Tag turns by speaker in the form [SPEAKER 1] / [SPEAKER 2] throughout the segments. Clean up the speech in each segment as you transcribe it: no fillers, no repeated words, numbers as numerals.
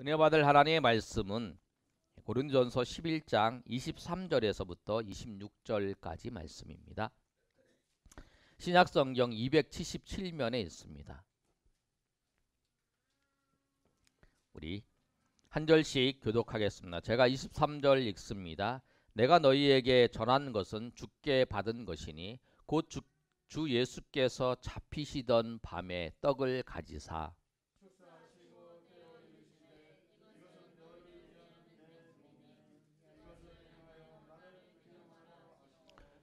[SPEAKER 1] 은혜 받을 하나님의 말씀은 고린도전서 11장 23절에서부터 26절까지 말씀입니다. 신약성경 277면에 있습니다. 우리 한 절씩 교독하겠습니다. 제가 23절 읽습니다. 내가 너희에게 전한 것은 주께 받은 것이니 곧 주 예수께서 잡히시던 밤에 떡을 가지사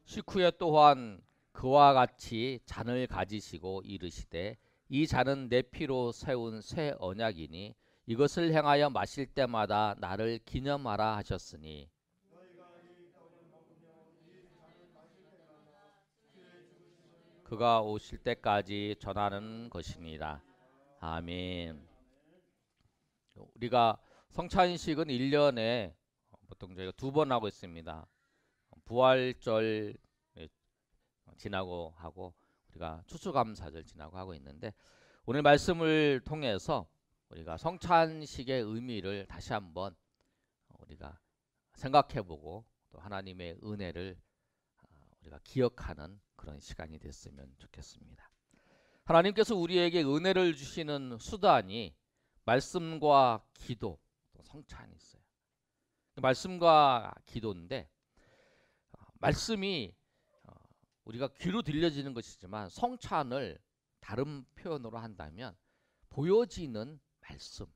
[SPEAKER 1] 식후에 또한 그와 같이 잔을 가지시고 이르시되 이 잔은 내 피로 세운 새 언약이니 이것을 행하여 마실 때마다 나를 기념하라 하셨으니 그가 오실 때까지 전하는 것이니라. 아멘. 우리가 성찬식은 1년에 보통 저희가 2번 하고 있습니다. 부활절 지나고 하고 우리가 추수감사절 지나고 하고 있는데, 오늘 말씀을 통해서 우리가 성찬식의 의미를 다시 한번 우리가 생각해보고 또 하나님의 은혜를 우리가 기억하는 그런 시간이 됐으면 좋겠습니다. 하나님께서 우리에게 은혜를 주시는 수단이 말씀과 기도, 또 성찬이 있어요. 말씀과 기도인데, 말씀이 우리가 귀로 들려지는 것이지만 성찬을 다른 표현으로 한다면 보여지는 말씀.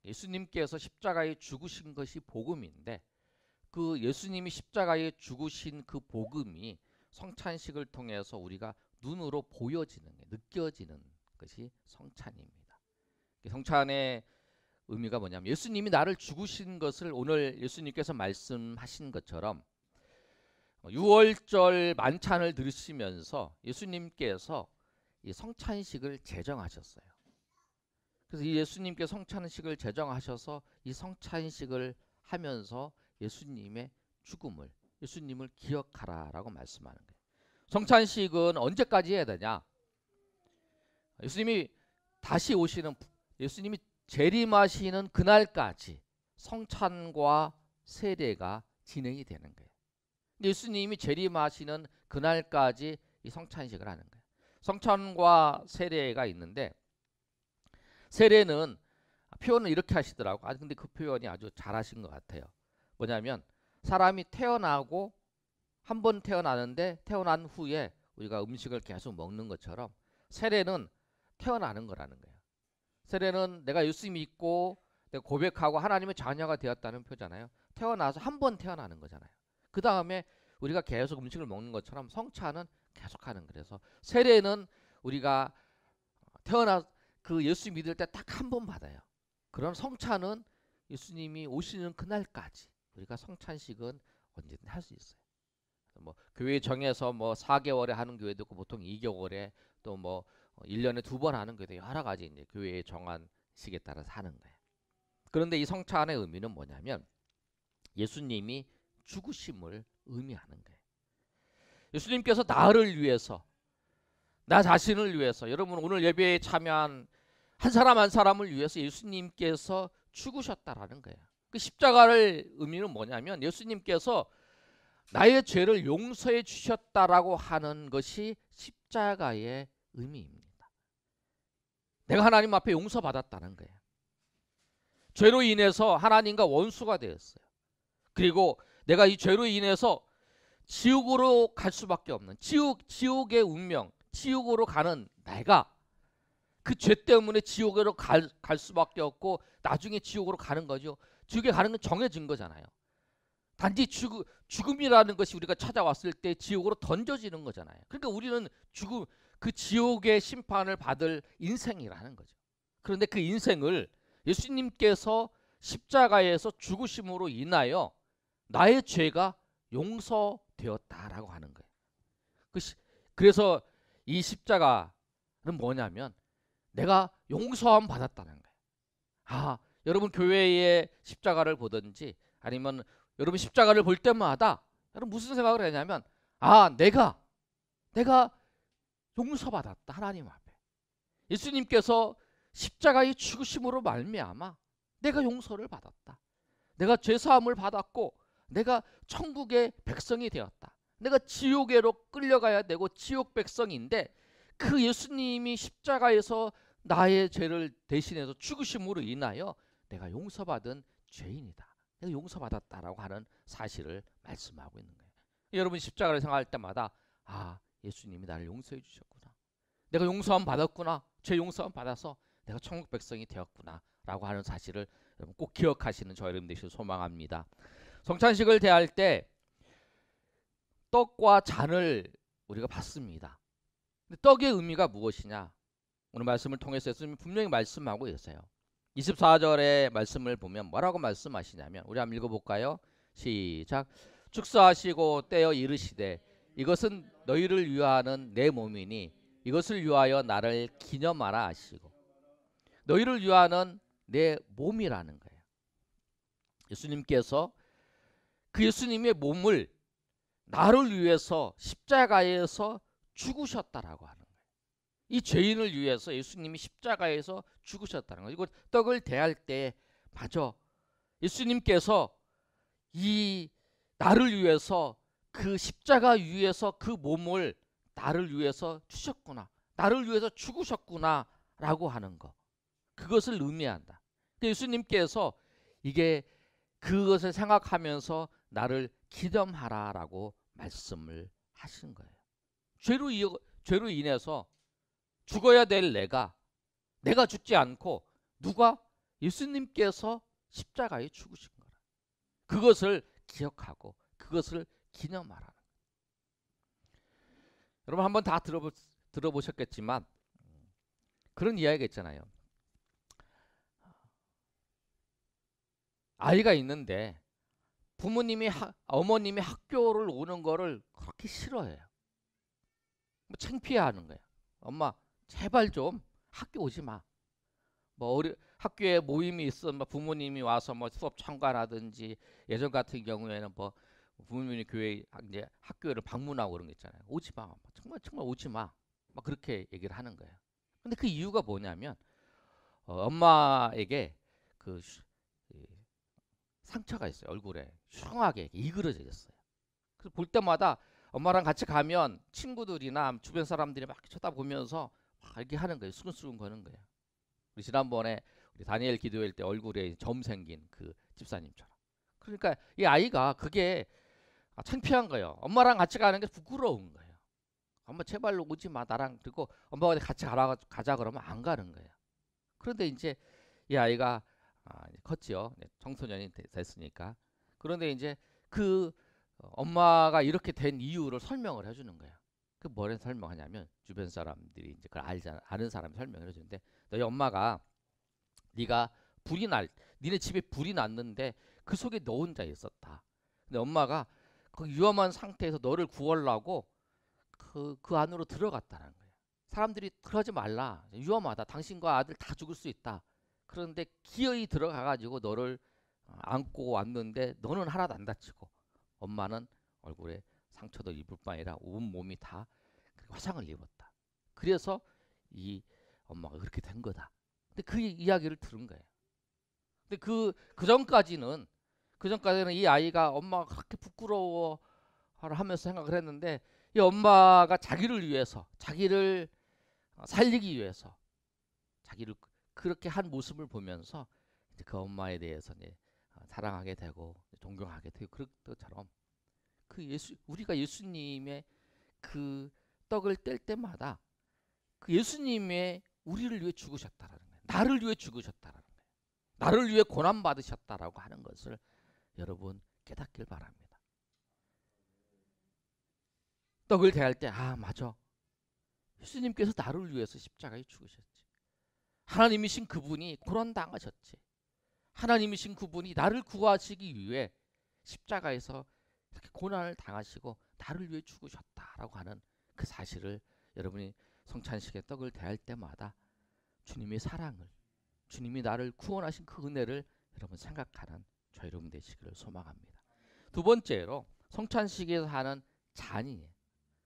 [SPEAKER 1] 예수님께서 십자가에 죽으신 것이 복음인데, 그 예수님이 십자가에 죽으신 그 복음이 성찬식을 통해서 우리가 눈으로 보여지는 게, 느껴지는 것이 성찬입니다. 성찬의 의미가 뭐냐면 예수님이 나를 죽으신 것을 오늘 예수님께서 말씀하신 것처럼 6월절 만찬을 들으시면서 예수님께서 이 성찬식을 제정하셨어요. 그래서 이 예수님께 성찬식을 제정하셔서 이 성찬식을 하면서 예수님의 죽음을, 예수님을 기억하라라고 말씀하는 거예요. 성찬식은 언제까지 해야 되냐? 예수님이 다시 오시는, 예수님이 재림하시는 그날까지 성찬과 세례가 진행이 되는 거예요. 예수님이 재림하시는 그날까지 이 성찬식을 하는 거예요. 성찬과 세례가 있는데, 세례는 표현을 이렇게 하시더라고. 근데 그 표현이 아주 잘하신 것 같아요. 뭐냐면 사람이 태어나고 한 번 태어나는데 태어난 후에 우리가 음식을 계속 먹는 것처럼 세례는 태어나는 거라는 거예요. 세례는 내가 예수 믿고 내가 고백하고 하나님의 자녀가 되었다는 표잖아요. 태어나서 한 번 태어나는 거잖아요. 그 다음에 우리가 계속 음식을 먹는 것처럼 성찬은 계속하는. 그래서 세례는 우리가 태어나 그 예수 믿을 때 딱 한 번 받아요. 그럼 성찬은 예수님이 오시는 그날까지 우리가 성찬식은 언제든 할 수 있어요. 뭐 교회 정해서 뭐 4개월에 하는 교회도 있고 보통 2개월에 또 뭐 1년에 2번 하는 교회도 여러 가지 이제 교회에 정한 식에 따라서 하는 거예요. 그런데 이 성찬의 의미는 뭐냐면 예수님이 죽으심을 의미하는 거예요. 예수님께서 나를 위해서, 나 자신을 위해서, 여러분 오늘 예배에 참여한 한 사람 한 사람을 위해서 예수님께서 죽으셨다라는 거예요. 그 십자가를 의미는 뭐냐면 예수님께서 나의 죄를 용서해 주셨다라고 하는 것이 십자가의 의미입니다. 내가 하나님 앞에 용서받았다는 거예요. 죄로 인해서 하나님과 원수가 되었어요. 그리고 내가 이 죄로 인해서 지옥으로 갈 수밖에 없는, 지옥의 운명, 지옥으로 가는 내가 그 죄 때문에 지옥으로 갈 수밖에 없고 나중에 지옥으로 가는 거죠. 지옥에 가는 건 정해진 거잖아요. 단지 죽음이라는 것이 우리가 찾아왔을 때 지옥으로 던져지는 거잖아요. 그러니까 우리는 그 지옥의 심판을 받을 인생이라는 거죠. 그런데 그 인생을 예수님께서 십자가에서 죽으심으로 인하여 나의 죄가 용서되었다라고 하는 거예요. 그래서 이 십자가는 뭐냐면 내가 용서함 받았다는 거예요. 여러분 교회의 십자가를 보든지 아니면 여러분 십자가를 볼 때마다 여러분 무슨 생각을 하냐면 내가 용서받았다. 하나님 앞에 예수님께서 십자가의 죽으심으로 말미암아 내가 용서를 받았다. 내가 죄사함을 받았고 내가 천국의 백성이 되었다. 내가 지옥에로 끌려가야 되고 지옥 백성인데 그 예수님이 십자가에서 나의 죄를 대신해서 죽으심으로 인하여 내가 용서받은 죄인이다. 내가 용서받았다라고 하는 사실을 말씀하고 있는 거예요. 여러분 십자가를 생각할 때마다 아, 예수님이 나를 용서해 주셨구나. 내가 용서함 받았구나. 죄 용서함 받아서 내가 천국 백성이 되었구나 라고 하는 사실을 여러분 꼭 기억하시는 저 여러분 되시길 소망합니다. 성찬식을 대할 때 떡과 잔을 우리가 받습니다. 근데 떡의 의미가 무엇이냐? 오늘 말씀을 통해서 예수님이 분명히 말씀하고 계세요. 24절의 말씀을 보면 뭐라고 말씀하시냐면 우리 한번 읽어볼까요? 시작. 축사하시고 떼어 이르시되 이것은 너희를 위하는 내 몸이니 이것을 위하여 나를 기념하라 하시고, 너희를 위하는 내 몸이라는 거예요. 예수님께서 그 예수님의 몸을 나를 위해서 십자가에서 죽으셨다라고 하는 거예요. 이 죄인을 위해서 예수님이 십자가에서 죽으셨다는 거예요. 이거 떡을 대할 때 맞아. 예수님께서 이 나를 위해서 그 십자가 위에서 그 몸을 나를 위해서 주셨구나. 나를 위해서 죽으셨구나 라고 하는 거. 그것을 의미한다. 예수님께서 이게 그것을 생각하면서 나를 기념하라라고 말씀을 하신 거예요. 죄로 인해서 죽어야 될 내가 죽지 않고 누가? 예수님께서 십자가에 죽으신 거라. 그것을 기억하고 그것을 기념하라는 거예요. 여러분 한번 다 들어보셨겠지만 그런 이야기가 있잖아요. 아이가 있는데 어머님이 학교를 오는 거를 그렇게 싫어해요. 뭐 창피해하는 거예요. 엄마 제발 좀 학교 오지 마. 뭐 학교에 모임이 있으면 부모님이 와서 뭐 수업 참관하든지, 예전 같은 경우에는 뭐 부모님이 교회 이제 학교를 방문하고 그런 거 있잖아요. 오지 마. 정말 오지 마. 막 그렇게 얘기를 하는 거예요. 근데 그 이유가 뭐냐면 엄마에게 그 상처가 있어요. 얼굴에 흉하게 이그러져 있어요. 그래서 볼 때마다 엄마랑 같이 가면 친구들이나 주변 사람들이 막 쳐다보면서 막 이렇게 하는 거예요. 수근수근 거는 거예요. 우리 지난번에 우리 다니엘 기도회 때 얼굴에 점 생긴 그 집사님처럼. 그러니까 이 아이가 그게 창피한 거예요. 엄마랑 같이 가는 게 부끄러운 거예요. 엄마 제발 오지 마 나랑. 그리고 엄마가 같이 가자 그러면 안 가는 거예요. 그런데 이제 이 아이가 컸지요. 청소년이 됐으니까. 그런데 이제 그 엄마가 이렇게 된 이유를 설명을 해주는 거예요. 그 뭐를 설명하냐면 주변 사람들이 이제 그걸 아는 사람이 설명을 해주는데, 너희 엄마가 네가 니네 집에 불이 났는데 그 속에 너 혼자 있었다. 근데 엄마가 그 위험한 상태에서 너를 구하려고 그 안으로 들어갔다는 거예요. 사람들이 그러지 말라. 위험하다. 당신과 아들 다 죽을 수 있다. 그런데 기어이 들어가가지고 너를 안고 왔는데 너는 하나도 안 다치고 엄마는 얼굴에 상처도 입을 뿐 아니라 온 몸이 다 화상을 입었다. 그래서 이 엄마가 그렇게 된 거다. 근데 그 이야기를 들은 거예요. 근데 그 전까지는 이 아이가 엄마가 그렇게 부끄러워 하면서 생각을 했는데, 이 엄마가 자기를 위해서, 자기를 살리기 위해서 자기를 그렇게 한 모습을 보면서 이제 그 엄마에 대해서 이제 사랑하게 되고 존경하게 되고, 그런 것처럼 우리가 예수님의 그 떡을 뗄 때마다 그 예수님의 우리를 위해 죽으셨다라는 거예요. 나를 위해 죽으셨다라는 거예요. 나를 위해 고난 받으셨다라고 하는 것을 여러분 깨닫길 바랍니다. 떡을 대할 때 맞아. 예수님께서 나를 위해서 십자가에 죽으셨지. 하나님이신 그분이 고난 당하셨지. 하나님이신 그분이 나를 구하시기 위해 십자가에서 이렇게 고난을 당하시고 나를 위해 죽으셨다라고 하는 그 사실을 여러분이 성찬식에 떡을 대할 때마다 주님의 사랑을, 주님이 나를 구원하신 그 은혜를 여러분 생각하는 저 여러분 되시기를 소망합니다. 두 번째로 성찬식에서 하는 잔이에요.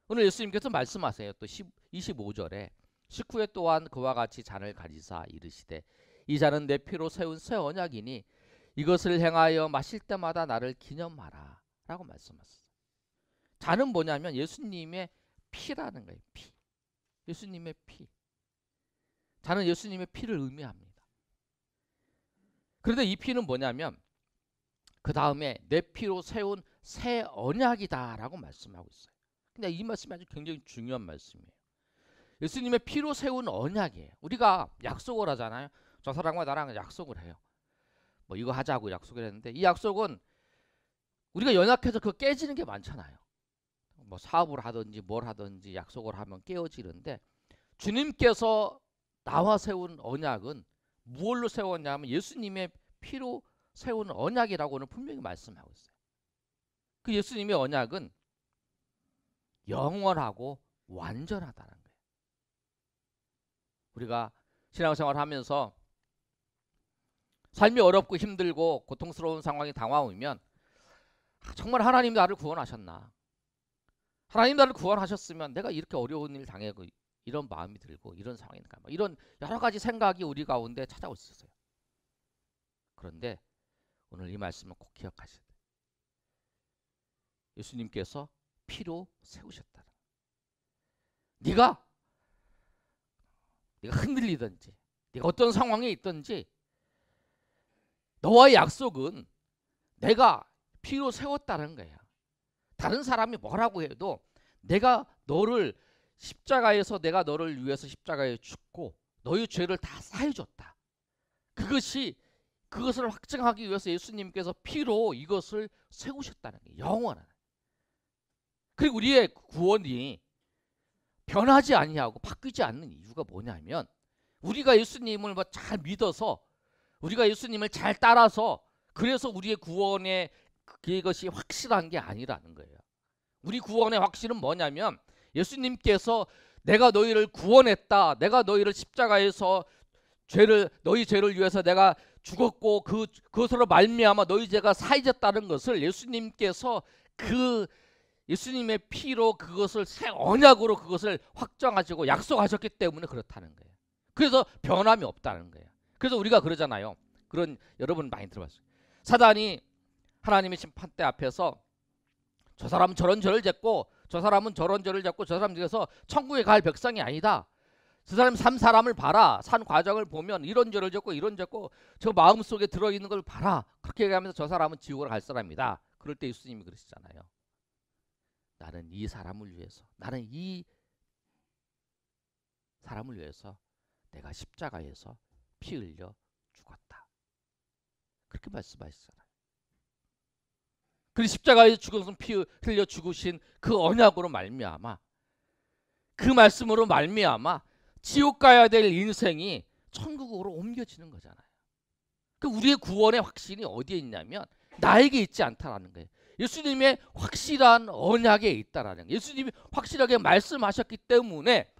[SPEAKER 1] 오늘 예수님께서 말씀하세요. 또 25절에 식후에 또한 그와 같이 잔을 가지사 이르시되 이 잔은 내 피로 세운 새 언약이니 이것을 행하여 마실 때마다 나를 기념하라 라고 말씀하셨어요. 잔은 뭐냐면 예수님의 피라는 거예요. 피. 예수님의 피. 잔은 예수님의 피를 의미합니다. 그런데 이 피는 뭐냐면 그 다음에 내 피로 세운 새 언약이다 라고 말씀하고 있어요. 근데 이 말씀이 아주 굉장히 중요한 말씀이에요. 예수님의 피로 세운 언약이에요. 우리가 약속을 하잖아요. 저 사람과 나랑 약속을 해요. 뭐 이거 하자고 약속을 했는데 이 약속은 우리가 연약해서 그거 깨지는 게 많잖아요. 뭐 사업을 하든지 뭘 하든지 약속을 하면 깨어지는데 주님께서 나와 세운 언약은 무엇로 세웠냐면 예수님의 피로 세운 언약이라고는 분명히 말씀하고 있어요. 그 예수님의 언약은 영원하고 완전하다는 거예요. 우리가 신앙생활을 하면서 삶이 어렵고 힘들고 고통스러운 상황이 다가오면 정말 하나님 나를 구원하셨나? 하나님 나를 구원하셨으면 내가 이렇게 어려운 일 당하고 이런 마음이 들고 이런 상황인가? 이런 여러 가지 생각이 우리 가운데 찾아올 수 있어요. 그런데 오늘 이 말씀을 꼭 기억하셔야 돼요. 예수님께서 피로 세우셨다는 거예요. 네가 흔들리든지 네가 어떤 상황에 있든지 너와의 약속은 내가 피로 세웠다는 거야. 다른 사람이 뭐라고 해도 내가 너를 십자가에서 내가 너를 위해서 십자가에 죽고 너의 죄를 다 사해줬다. 그것을 확증하기 위해서 예수님께서 피로 이것을 세우셨다는 게 영원한. 그리고 우리의 구원이 변하지 아니하고 바뀌지 않는 이유가 뭐냐면 우리가 예수님을 잘 믿어서 우리가 예수님을 잘 따라서 그래서 우리의 구원의 그것이 확실한 게 아니라는 거예요. 우리 구원의 확실은 뭐냐면 예수님께서 내가 너희를 구원했다. 내가 너희를 십자가에서 너희 죄를 위해서 내가 죽었고 그것으로 말미암아 너희 죄가 사해졌다는 것을 예수님께서 예수님의 피로 그것을 새 언약으로 그것을 확정하시고 약속하셨기 때문에 그렇다는 거예요. 그래서 변함이 없다는 거예요. 그래서 우리가 그러잖아요. 여러분 많이 들어봤어요. 사단이 하나님의 심판대 앞에서 저 사람은 저런 죄를 졌고 저 사람은 저런 죄를 졌고 저 사람 중에서 천국에 갈 백성이 아니다. 저 사람 산 사람을 봐라. 산 과정을 보면 이런 죄를 졌고 이런 졌고 저 마음속에 들어있는 걸 봐라. 그렇게 얘기하면서 저 사람은 지옥으로 갈 사람이다. 그럴 때 예수님이 그러시잖아요. 나는 이 사람을 위해서 내가 십자가에서 피 흘려 죽었다. 그렇게 말씀하시잖아요. 그 십자가에서 죽어서 피 흘려 죽으신 그 언약으로 말미암아 그 말씀으로 말미암아 지옥 가야 될 인생이 천국으로 옮겨지는 거잖아요. 그 우리의 구원의 확신이 어디에 있냐면 나에게 있지 않다라는 거예요. 예수님의 확실한 언약에 있다라는 거예요. 예수님이 확실하게 말씀하셨기 때문에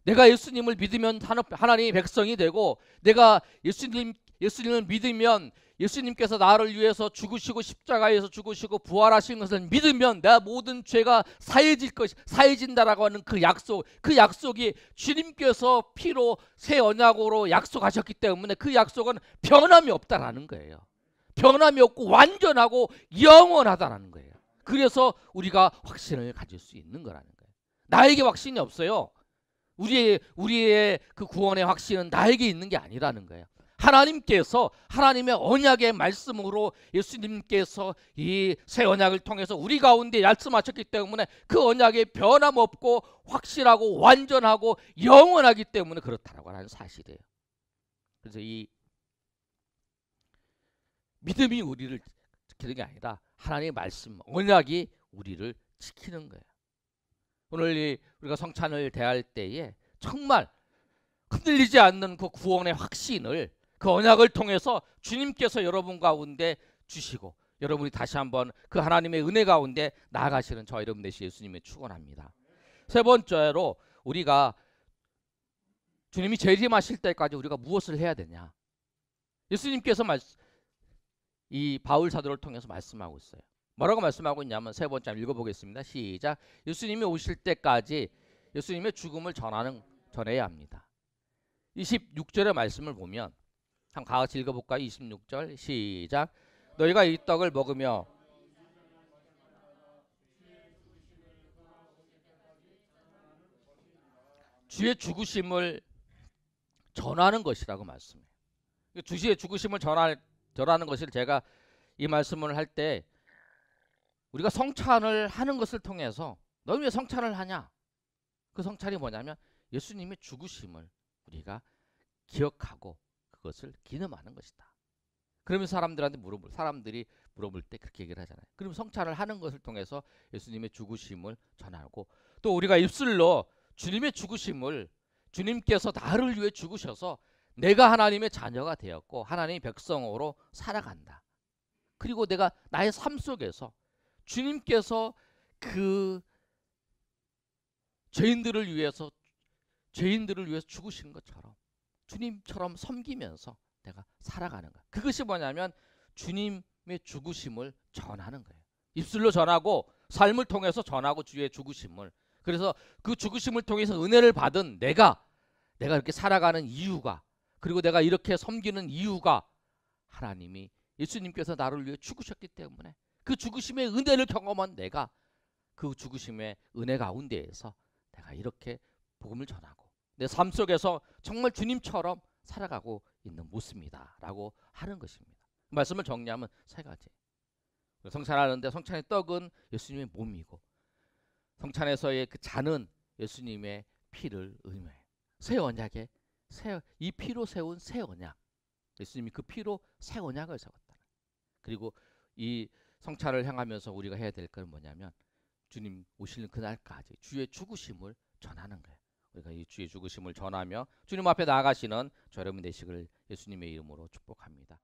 [SPEAKER 1] 내가 예수님을 믿으면 하나님의 백성이 되고 내가 예수님을 믿으면 예수님께서 나를 위해서 죽으시고 십자가에서 죽으시고 부활하신 것을 믿으면 내 모든 죄가 사해진다라고 하는 그 약속이 주님께서 피로 새 언약으로 약속하셨기 때문에 그 약속은 변함이 없다라는 거예요. 변함이 없고 완전하고 영원하다라는 거예요. 그래서 우리가 확신을 가질 수 있는 거라는 거예요. 나에게 확신이 없어요. 우리의 그 구원의 확신은 나에게 있는 게 아니라는 거예요. 하나님께서 하나님의 언약의 말씀으로 예수님께서 이 새 언약을 통해서 우리 가운데 말씀하셨기 때문에 그 언약에 변함없고 확실하고 완전하고 영원하기 때문에 그렇다라고 하는 사실이에요. 그래서 이 믿음이 우리를 지키는 게 아니라 하나님의 말씀, 언약이 우리를 지키는 거예요. 오늘 우리가 성찬을 대할 때에 정말 흔들리지 않는 그 구원의 확신을 그 언약을 통해서 주님께서 여러분 가운데 주시고 여러분이 다시 한번 그 하나님의 은혜 가운데 나아가시는 저와 여러분 되시 예수님을 축원합니다. 세 번째로 우리가 주님이 재림하실 때까지 우리가 무엇을 해야 되냐? 예수님께서 이 바울 사도를 통해서 말씀하고 있어요. 뭐라고 말씀하고 있냐면 세 번째 읽어보겠습니다. 시작. 예수님이 오실 때까지 예수님의 죽음을 전해야 합니다. 26절의 말씀을 보면 한번 같이 읽어볼까요? 26절 시작. 너희가 이 떡을 먹으며 주의 죽으심을 전하는 것이라고 말씀해요. 주의 죽으심을 전하는 것을 제가 이 말씀을 할 때 우리가 성찬을 하는 것을 통해서 너는 왜 성찬을 하냐? 그 성찬이 뭐냐면 예수님의 죽으심을 우리가 기억하고 그것을 기념하는 것이다. 그러면 사람들이 물어볼 때 그렇게 얘기를 하잖아요. 그럼 성찬을 하는 것을 통해서 예수님의 죽으심을 전하고 또 우리가 입술로 주님의 죽으심을 주님께서 나를 위해 죽으셔서 내가 하나님의 자녀가 되었고 하나님의 백성으로 살아간다. 그리고 내가 나의 삶 속에서 주님께서 그 죄인들을 위해서 죽으신 것처럼 주님처럼 섬기면서 내가 살아가는 거야. 그것이 뭐냐면 주님의 죽으심을 전하는 거예요. 입술로 전하고 삶을 통해서 전하고 주의 죽으심을. 그래서 그 죽으심을 통해서 은혜를 받은 내가 이렇게 살아가는 이유가 그리고 내가 이렇게 섬기는 이유가 하나님이 예수님께서 나를 위해 죽으셨기 때문에 그 죽으심의 은혜를 경험한 내가 그 죽으심의 은혜 가운데에서 내가 이렇게 복음을 전하고 내 삶 속에서 정말 주님처럼 살아가고 있는 모습이다 라고 하는 것입니다. 말씀을 정리하면 세 가지. 성찬하는데 성찬의 떡은 예수님의 몸이고 성찬에서의 그 잔은 예수님의 피를 의미해요. 새 언약에 이 피로 세운 새 언약. 예수님이 그 피로 새 언약을 세웠다. 그리고 이 성찬을 향하면서 우리가 해야 될 건 뭐냐면 주님 오시는 그날까지 주의 죽으심을 전하는 거예요. 우리가 이 주의 죽으심을 전하며 주님 앞에 나아가시는 저 여러분 되시기를 예수님의 이름으로 축복합니다.